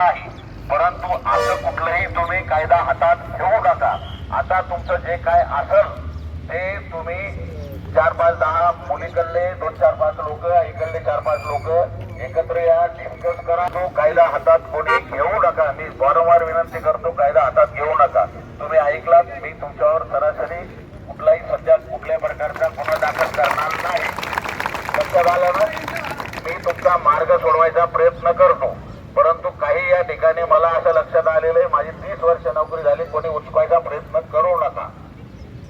नाही, परंतु असं कुठलंही तुम्ही कायदा हातात घेऊ नका। आता तुमचं जे काय असेल ते तुम्ही 4-5-10 मुलीकडले 2-4-5 लोक, इकडले 4-5 लोक एकत्र या, डिस्कस करा। तो कायदा हातात कोणी घेऊ नका। मी वारंवार विनंती करतो, कायदा हातात घेऊ नका। तुम्ही ऐकलात, मी तुमच्यावर सरासरी कुठलाही सध्या कुठल्या प्रकारचा गुन्हा दाखल करणार नाही। लक्षात आलं ना? मी तुमचा मार्ग सोडवायचा प्रयत्न करतो, परंतु काही या ठिकाणी मला असं लक्षात आलेलं आहे, माझी 30 वर्ष नोकरी झाली, कोणी उचकायचा प्रयत्न करू नका।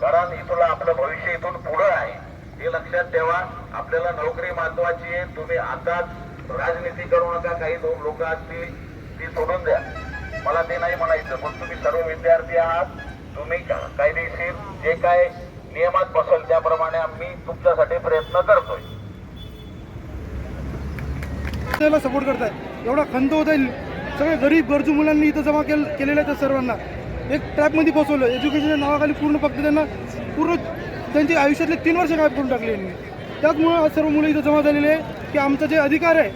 कारण इथलं आपलं भविष्य इथून पुढे आहे, हे लक्षात ठेवा। आपल्याला नोकरी महत्वाची आहे। तुम्ही आताच राजनीती करू नका। काही लोक असतील ती सोडून द्या, मला ते नाही म्हणायचं, पण तुम्ही सर्व विद्यार्थी आहात। तुम्ही कायदेशीर जे काय नियमात बसेल त्याप्रमाणे आम्ही तुमच्यासाठी प्रयत्न करतोय। त्याला सपोर्ट करताय, एवढा खंत होत आहे। सगळे गरीब गरजू मुलांनी इथं जमा केलेलं आहे। सर्वांना एक ट्रॅपमध्ये फसवलं। एज्युकेशनच्या नावाखाली पूर्ण फक्त त्यांना त्यांची आयुष्यातले 3 वर्ष गायब करून टाकले यांनी। त्याचमुळे आज सर्व मुलं इथं जमा झालेले आहे की आमचा जे अधिकार आहे,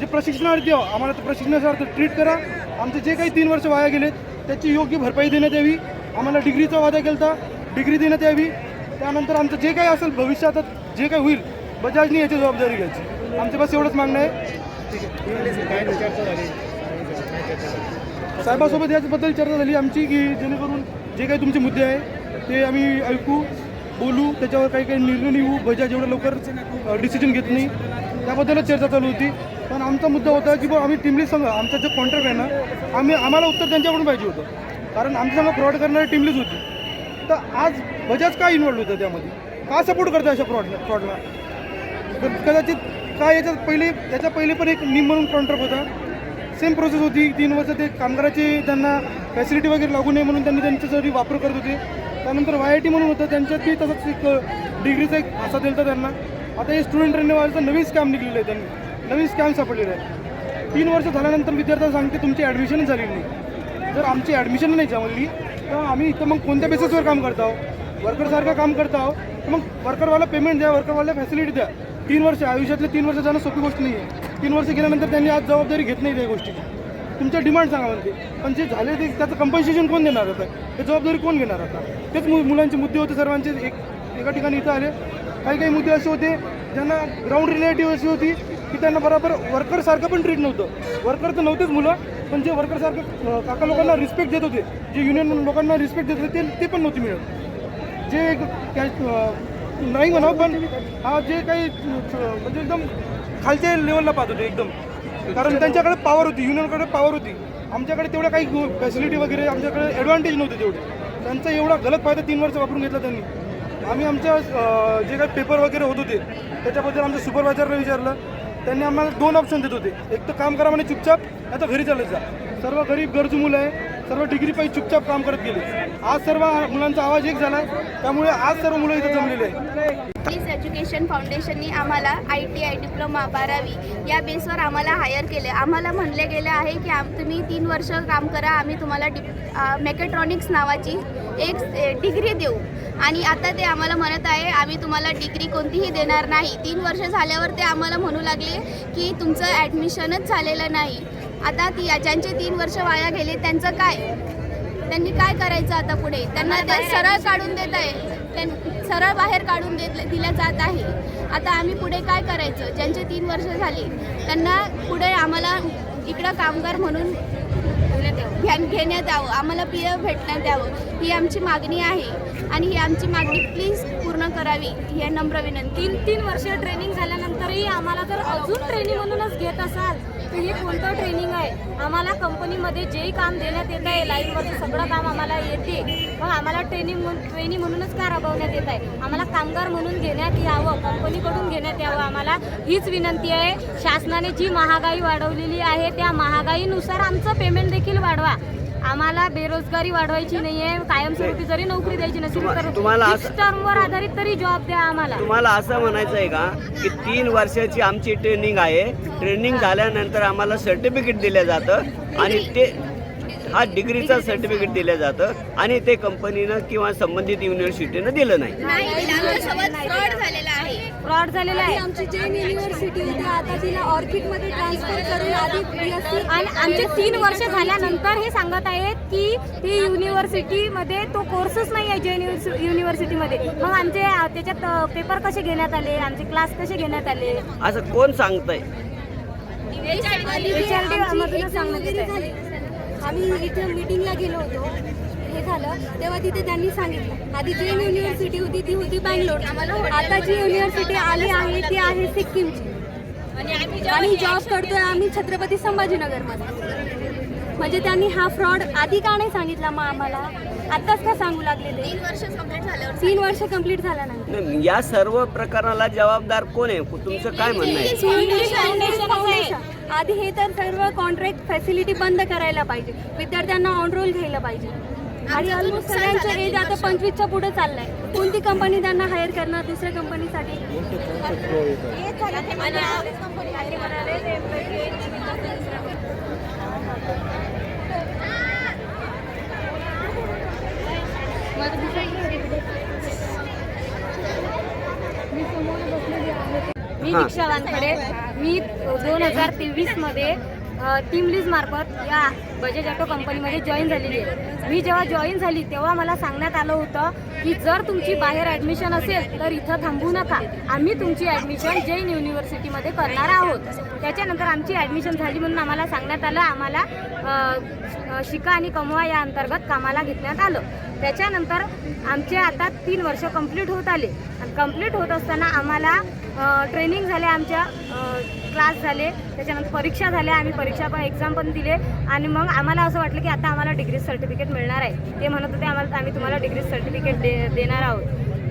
जे प्रशिक्षणार्थी आहो, आम्हाला ते प्रशिक्षणार्थी ट्रीट करा। आमचे जे काही 3 वर्ष वाया गेलेत त्याची योग्य भरपाई देण्यात यावी। आम्हाला डिग्रीचा वादा केला होता, डिग्री देण्यात यावी। त्यानंतर आमचं जे काही असेल भविष्यात जे काही होईल, बजाजने याची जबाबदारी घ्यायची। आमचं बस एवढंच मागणं आहे। साहेबासोबत याच्याबद्दल चर्चा झाली आमची की जेणेकरून जे काही तुमचे मुद्दे आहे ते आम्ही ऐकू, बोलू, त्याच्यावर काही काही निर्णय निघू। बजाज एवढं लवकर डिसिजन घेत नाही, त्याबद्दलच चर्चा चालू होती। पण आमचा मुद्दा होता की आम्ही टीमली संघ, आमचा जो कॉन्ट्रॅक्ट आहे ना, आम्हाला उत्तर त्यांच्याकडून पाहिजे होतं। कारण आमच्या संघ फ्रॉड करणारी टीमलीच होती। तर आज बजाज का इन्व्हॉल्व होतं त्यामध्ये, का सपोर्ट करतं अशा फ्रॉडला? कदाचित काय याच्या पहिले पण एक निम म्हणून कॉन्ट्रॅक्ट होता, सेम प्रोसेस होती। 3 वर्ष ते कामगाराचे त्यांना फॅसिलिटी वगैरे लागू नये म्हणून त्यांनी त्यांच्यासाठी वापर करत होते। त्यानंतर YIT म्हणून होतं, त्यांच्यातही तसंच एक डिग्रीचा एक असा दिला त्यांना। आता हे स्टुडंट रेन्युअलचं नवीन स्कॅम निघलेलं आहे, त्यांनी नवीन स्कॅम सापडलेलं आहे। 3 वर्ष झाल्यानंतर विद्यार्थ्यांना सांगते तुमची ॲडमिशनच झालेली नाही। जर आमची ॲडमिशन नाही जमली तर आम्ही इथं मग कोणत्या बेसिसवर काम करत आहोत? वर्करसारखं काम करत आहोत, तर मग वर्करवाला पेमेंट द्या, वर्करवाला फॅसिलिटी द्या। 3 वर्ष आयुष्यातले 3 वर्ष जाणं सोपी गोष्ट नाही आहे। 3 वर्ष गेल्यानंतर त्यांनी आज जबाबदारी घेत नाही त्या गोष्टीची। तुमच्या डिमांड सांगा म्हणते, पण जे झाले ते त्याचं कंपन्सेशन कोण देणार आता? हे जबाबदारी कोण घेणार आता? तेच मुलांचे मुद्दे होते सर्वांचे। एका ठिकाणी इथं आले, काही मुद्दे असे होते ज्यांना ग्राउंड रिलेटिव्ह अशी होती की त्यांना बरोबर वर्करसारखं पण ट्रीट नव्हतं। वर्कर तर नव्हतेच मुलं, पण जे वर्करसारखं काका लोकांना रिस्पेक्ट देत होते, जे युनियन लोकांना रिस्पेक्ट देत होते ते पण नव्हती मिळत। जे नाही म्हणा, पण हा जे काही म्हणजे एकदम खालच्या लेवलला पाहत होते एकदम, कारण त्यांच्याकडे पॉवर होती, युनियनकडे पॉवर होती। आमच्याकडे तेवढ्या काही फॅसिलिटी वगैरे, आमच्याकडे ॲडव्हान्टेज नव्हते तेवढे। त्यांचा एवढा गलत फायदा 3 वर्ष वापरून घेतला त्यांनी। आम्ही आमच्या जे काही पेपर वगैरे होत होते त्याच्याबद्दल आमच्या सुपरवायझरला विचारलं, त्यांनी आम्हाला 2 ऑप्शन देत होते, एक तर काम करा म्हणे चुपचाप, आता घरी चालत जा। सर्व गरीब गरजू मुलं आहे, सर्व डिग्री पाहिजे चुपचाप काम करत गेले। आज सर्व मुलांचा आवाज एक झाला, त्यामुळे आज सर्व मुलं इथं जमलेले आहेत। प्लीज एज्युकेशन फाउंडेशननी आम्हाला ITI डिप्लोमा 12वी या बेसवर आम्हाला हायर केले। आम्हाला म्हणले गेले आहे की तुम्ही 3 वर्ष काम करा, आम्ही तुम्हाला मेकॅट्रॉनिक्स नावाची एक डिग्री देऊ। आणि आता ते आम्हाला म्हणत आहे आम्ही तुम्हाला डिग्री कोणतीही देणार नाही। 3 वर्ष झाल्यावर ते आम्हाला म्हणू लागले की तुमचं ॲडमिशनच झालेलं नाही। आता ज्यांचे 3 वर्ष वाया गेले त्यांचं काय? त्यांनी काय करायचं आता पुढे? त्यांना ते सरळ काढून देत आहे, सरळ बाहेर काढून दिल्या जात आहे। आता आम्ही पुढे काय करायचं? ज्यांचे 3 वर्ष झाले त्यांना पुढे आम्हाला इकडं कामगार म्हणून घेण्यात यावं, आम्हाला PF भेटण्यात यावं, ही आमची मागणी आहे। आणि ही आमची मागणी प्लीज पूर्ण करावी, ही नम्र विनंती। 3 वर्ष ट्रेनिंग झाल्यानंतरही आम्हाला जर अजून ट्रेनिंग म्हणूनच घेत असाल तर हे कोणतं ट्रेनिंग आहे? आम्हाला कंपनीमध्ये जेही काम देण्यात येत आहे, लाईनवरचं सगळं काम आम्हाला येते, मग आम्हाला ट्रेनिंग म्हणूनच का राबवण्यात येत आहे? आम्हाला कामगार म्हणून घेण्यात यावं, कंपनीकडून घेण्यात यावं, आम्हाला हीच विनंती आहे। शासनाने जी महागाई वाढवलेली आहे त्या महागाईनुसार आमचं पेमेंट देखील वाढवा। आम्हाला बेरोजगारी वाढवायची नाही आहे, कायमस्वरूपी जरी नोकरी द्यायची नसेल तर टर्मवर आधारित तरी जॉब द्या आम्हाला। तुम्हाला असं म्हणायचं आहे का की 3 वर्षाची आमची ट्रेनिंग आहे, ट्रेनिंग झाल्यानंतर आम्हाला सर्टिफिकेट दिलं जातं आणि ते हा डिग्रीचं सर्टिफिकेट दिलं जातं आणि ते कंपनीनं किंवा संबंधित युनिव्हर्सिटीनं दिलं नाही. आमच्यासोबत फ्रॉड झालेला आहे. फ्रॉड झालेला आहे. आमची जैन युनिव्हर्सिटी होती, आता तिला ऑर्किडमध्ये ट्रान्सफर करून आधी BSc आणि आमचे 3 वर्ष झाल्यानंतर हे सांगत आहेत की ती युनिव्हर्सिटीमध्ये तो कोर्सच नाही आहे जैन युनिव्हर्सिटीमध्ये. मग आमचे त्याच्यात पेपर कसे घेण्यात आले, आमचे क्लास कसे घेण्यात आले, असं कोण सांगतंय? HRD मधूनच सांगण्यात येत आहे. झाली. आम्ही इथे मीटिंगला गेलो होतो, हे झालं तेव्हा तिथे त्यांनी सांगितलं आधी जैन युनिव्हर्सिटी होती ती होती बँगलोर, आता जी युनिव्हर्सिटी आली आहे ती आहे सिक्कीमची आणि जॉब करतोय आम्ही छत्रपती संभाजीनगरमध्ये. म्हणजे त्यांनी हा फ्रॉड आधी का नाही सांगितला मग आम्हाला, आत्ताच का सांगू लागले ते? 3 वर्ष कंप्लीट झाल्यावर 3 वर्ष कंप्लीट झाल्यानंतर. नाही, या सर्व प्रकरणाला जबाबदार कोण आहे? तुमचं काय म्हणणं आहे? फाउंडेशन आधी हे तर सर्व कॉन्ट्रॅक्ट फॅसिलिटी बंद करायला पाहिजे, विद्यार्थ्यांना ऑन रोल घ्यायला पाहिजे. आणि ऑलमोस्ट सगळ्यांचं एज आता 25च्या पुढे चाललंय. कोणती कंपनी त्यांना हायर करणार दुसऱ्या कंपनीसाठी? मी दीक्षा वानखडे. मी 2023 मध्ये टीम लीज मार्फत या बजाज ऑटो कंपनीमध्ये जॉईन झालेली आहे. मी जेव्हा जॉईन झाली तेव्हा मला सांगण्यात आलं होतं की जर तुमची बाहेर ॲडमिशन असेल तर इथं थांबू नका, आम्ही तुमची ॲडमिशन जैन युनिव्हर्सिटीमध्ये करणार आहोत. त्याच्यानंतर आमची ॲडमिशन झाली म्हणून आम्हाला सांगण्यात आलं आम्हाला शिका आणि कमवा या अंतर्गत कामाला घेण्यात आलं. त्याच्यानंतर आमचे आता 3 वर्ष कंप्लीट होत आले आणि कंप्लीट होत असताना आम्हाला ट्रेनिंग झाले, आमच्या क्लास झाले, त्याच्यानंतर परीक्षा झाल्या, आम्ही परीक्षा पण एक्झाम पण दिले आणि मग आम्हाला असं वाटलं की आता आम्हाला डिग्री सर्टिफिकेट मिळणार आहे. ते म्हणत होते आम्ही तुम्हाला डिग्री सर्टिफिकेट देणार आहोत.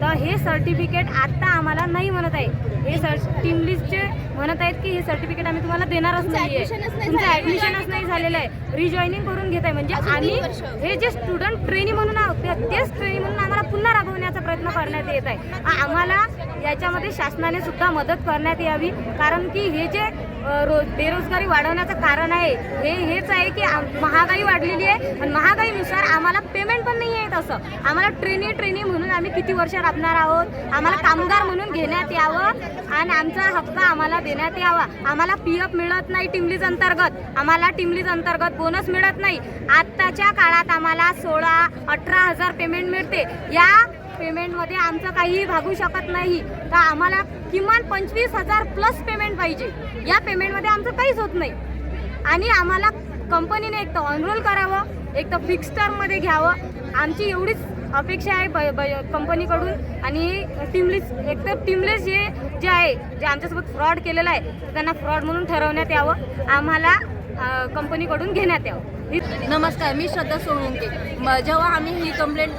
तर हे सर्टिफिकेट आत्ता आम्हाला नाही म्हणत आहे. हे टीम लिस्टचे म्हणत आहेत की हे सर्टिफिकेट आम्ही तुम्हाला देणारच नाही आहे, तुमचं ॲडमिशनच नाही झालेलं आहे, रिजॉईनिंग करून घेत आहे. म्हणजे आम्ही हे जे स्टुडंट ट्रेनी म्हणून आहोत तेच ट्रेनी म्हणून आम्हाला पुन्हा राबवण्याचा प्रयत्न करण्यात येत आहे. आम्हाला याच्यामध्ये शासनाने सुद्धा मदत करण्यात यावी, कारण की हे जे बेरोजगारी वाढवण्याचं कारण आहे हेच आहे की महागाई वाढलेली आहे आणि महागाईनुसार आम्हाला पेमेंट पण नाही आहे. तसं आम्हाला ट्रेनी म्हणून आम्ही किती वर्ष राबणार आहोत, आम्हाला कामगार म्हणून घेण्यात यावं आणि आमचा हक्क आम्हाला देण्यात यावा. आम्हाला PF मिळत नाही टीमलीज अंतर्गत, आम्हाला टीमलीज अंतर्गत बोनस मिळत नाही. आत्ताच्या काळात आम्हाला 16-18 हजार पेमेंट मिळते. या पेमेंटमध्ये आमचं काहीही भागू शकत नाही, तर आम्हाला किमान 25,000 प्लस पेमेंट पाहिजे. या पेमेंटमध्ये आमचं काहीच होत नाही आणि आम्हाला कंपनीने एक तर ऑनरोल करावं, एक तर फिक्स टर्ममध्ये घ्यावं. आमची एवढीच अपेक्षा आहे कंपनीकडून. आणि टीमलेस एक तर टीमलेस जे आहे जे आमच्यासोबत फ्रॉड केलेला आहे तर त्यांना फ्रॉड म्हणून ठरवण्यात यावं, आम्हाला कंपनीकडून घेण्यात यावं. नमस्कार, मी श्रद्धा सोळुंके. जेव्हा आम्ही ही कंप्लेंट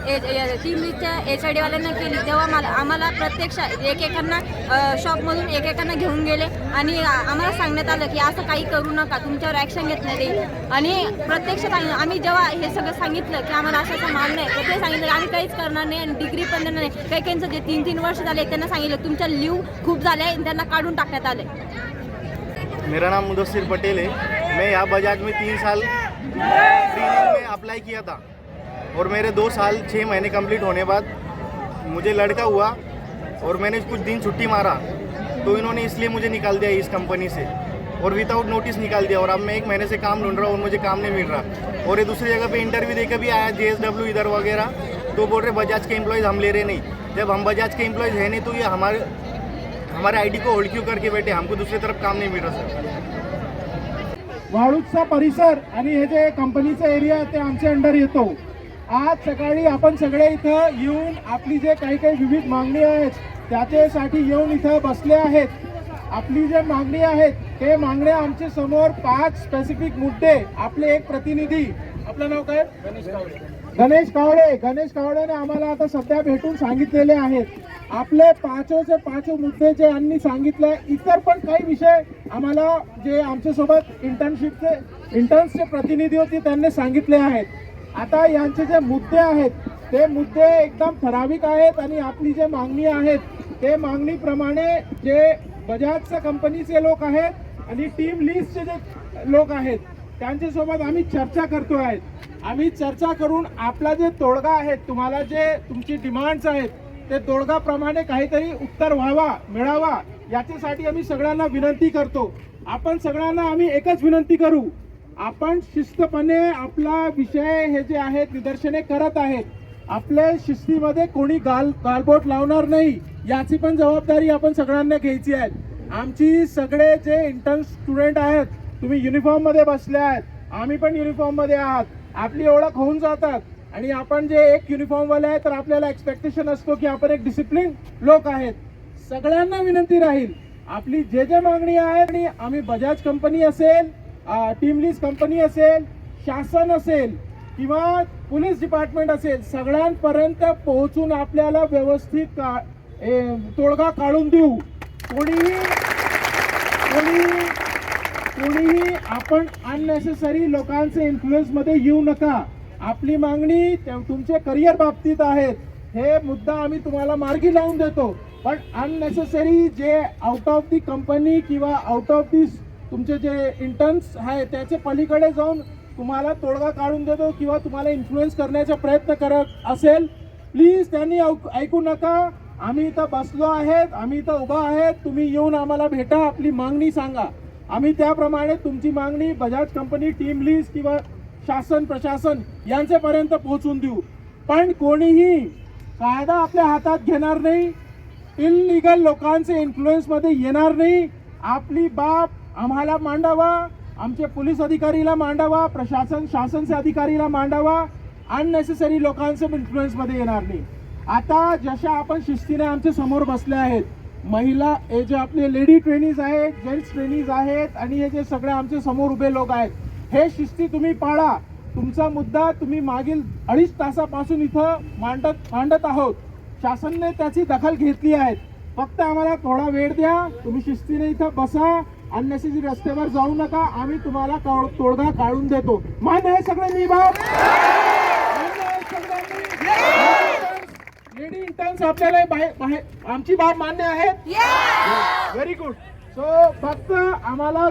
टीम लीजच्या HRD वाल्यांना केली तेव्हा आम्हाला प्रत्यक्षात एकेकांना शॉपमधून एकेकांना घेऊन गेले आणि आम्हाला सांगण्यात आलं की असं काही करू नका, तुमच्यावर ॲक्शन घेतण्यात येईल. आणि प्रत्यक्षात आम्ही जेव्हा हे सगळं सांगितलं की आम्हाला असं मान्य आहे तर ते सांगितलं की आम्ही काहीच करणार नाही आणि डिग्री पण देणार नाही. काही काहींचं जे 3-3 वर्ष झाले त्यांना सांगितलं तुमच्या लीव खूप झाल्या आणि त्यांना काढून टाकण्यात आले. मेरा नाम मुदस्सिर पटेल है. मैं यहाँ बजाज में 3 साल ट्रेनिंग में अप्लाई किया था और मेरे 2 साल 6 महीने कंप्लीट होने बाद मुझे लड़का हुआ और मैंने कुछ दिन छुट्टी मारा तो इन्होंने इसलिए मुझे निकाल दिया इस कंपनी से और विदाउट नोटिस निकाल दिया. और अब मैं 1 महीने से काम ढूंढ रहा हूँ और मुझे काम नहीं मिल रहा. और ये दूसरी जगह पे इंटरव्यू देकर भी आया JSW इधर वगैरह, तो बोल रहे बजाज के एम्प्लॉयज़ हम ले रहे नहीं. जब हम बजाज के एम्प्लॉयज़ हैं नहीं तो ये हमारे ID को होल्ड क्यों करके बैठे, हमको दूसरी तरफ काम नहीं मिल रहा सर. वाळूजचा परिसर आणि हे जे कंपनीचा एरिया ते आमच्या अंडर येतो. आज सकाळी आपण सगळे इथं येऊन आपली जे काही विविध मागणी आहेत त्याच्यासाठी येऊन इथं बसले आहेत. आपली जे मागणी आहेत ते मागण्या आमच्या समोर 5 स्पेसिफिक मुद्दे. आपले एक प्रतिनिधी, आपलं नाव काय? गणेश कावडेने आम्हाला आता सध्या भेटून सांगितलेले आहेत. आपले 5चे मुद्दे जे यांनी सांगितले, इतर पण काही विषय आम्हाला जे आमच्यासोबत इंटर्न्सचे प्रतिनिधी होते त्यांनी सांगितले आहेत. आता यांचे जे मुद्दे आहेत ते मुद्दे एकदम ठराविक आहेत आणि आपली जे मागणी आहेत ते मागणीप्रमाणे जे बजाजच्या कंपनीचे लोक आहेत आणि टीम लीजचे जे लोक आहेत त्यांच्यासोबत आम्ही चर्चा करतो आहेत. आम्ही चर्चा करून आपला जे तोडगा आहे, तुम्हाला जे तुमची डिमांड्स आहेत ते तोडगाप्रमाणे काहीतरी उत्तर मिळावा याच्यासाठी आम्ही सगळ्यांना विनंती करतो. आपण सगळ्यांना आम्ही एकच विनंती करू, आपण शिस्तपणे आपला विषय हे जे आहेत निदर्शने करत आहेत. आपल्या शिस्तीमध्ये कोणी गालबोट लावणार नाही याची पण जबाबदारी आपण सगळ्यांना घ्यायची आहे. आमची सगळे जे इंटर्न स्टुडंट आहेत, तुम्ही युनिफॉर्म मध्ये बसले आहेत, आम्ही पण युनिफॉर्म मध्ये आहात, आपली ओळख होऊन जातात आणि आपण जे एक युनिफॉर्म वाले आहे तर आपल्याला एक्सपेक्टेशन असतो की आपण एक डिसिप्लिन लोक आहेत. सगळ्यांना विनंती राहील, आपली जे जे मागणी आहे आणि आम्ही बजाज कंपनी असेल, टीम लीज कंपनी असेल, शासन असेल किंवा पोलीस डिपार्टमेंट असेल, सगळ्यांपर्यंत पोहोचून आपल्याला व्यवस्थित तोडगा काढून देऊ. कोणीही आपण अननेसेसरी लोकांचे इन्फ्लुएन्स मध्ये येऊ नका. आपली मागणी तुमचे करिअर बाबतीत आहेत, हे मुद्दा आम्ही तुम्हाला मार्गी लावून देतो, पण अननेसेसरी जे आउट ऑफ दी कंपनी किंवा आउट ऑफ दी तुमचे जे इंटर्न्स आहे त्याचे पलीकडे जाऊन तुम्हाला तोडगा काढून देतो किंवा तुम्हाला इन्फ्लुएन्स करण्याचा प्रयत्न करत असेल, प्लीज त्यांनी ऐकू नका. आम्ही इथं बसलो आहेत, आम्ही इथं उभा आहेत, तुम्ही येऊन आम्हाला भेटा, आपली मागणी सांगा, आम्ही त्याप्रमाणे तुमची मागणी बजाज कंपनी, टीम लीज किंवा शासन प्रशासन यांच्यापर्यंत पोहोचून देऊ. पण कोणीही कायदा आपल्या हातात घेणार नाही, इलिगल लोकांचे इन्फ्लुएन्स मध्ये येणार नाही. आपली बाब आम्हाला मांडावा, आमचे पोलीस अधिकारीला मांडावा, शासनचे अधिकारीला मांडावा, अननेसेसरी लोकांचे इन्फ्लुएन्स मध्ये येणार नाही. आता जशा आपण शिस्तीने आमच्या समोर बसले आहेत, महिला हे जे आपले लेडी ट्रेनीज आहेत, जेंट्स ट्रेनीज आहेत आणि हे जे सगळे आमच्या समोर उभे लोक आहेत, हे शिस्ती तुम्ही पाळा. तुमचा मुद्दा तुम्ही मागील 2.5 तासापासून इथं मांडत आहोत. शासनाने त्याची दखल घेतली आहे. फक्त आम्हाला थोडा वेळ द्या, तुम्ही शिस्तीने इथं बसा, अननेसेसरी रस्त्यावर जाऊ नका, आम्ही तुम्हाला तोडगा काढून देतो. मान्य आहे सगळ्यांनी बाब? लेडी इंटर्न्स आपल्याला आमची बाब मान्य आहे? Very good. सो फक्त आम्हाला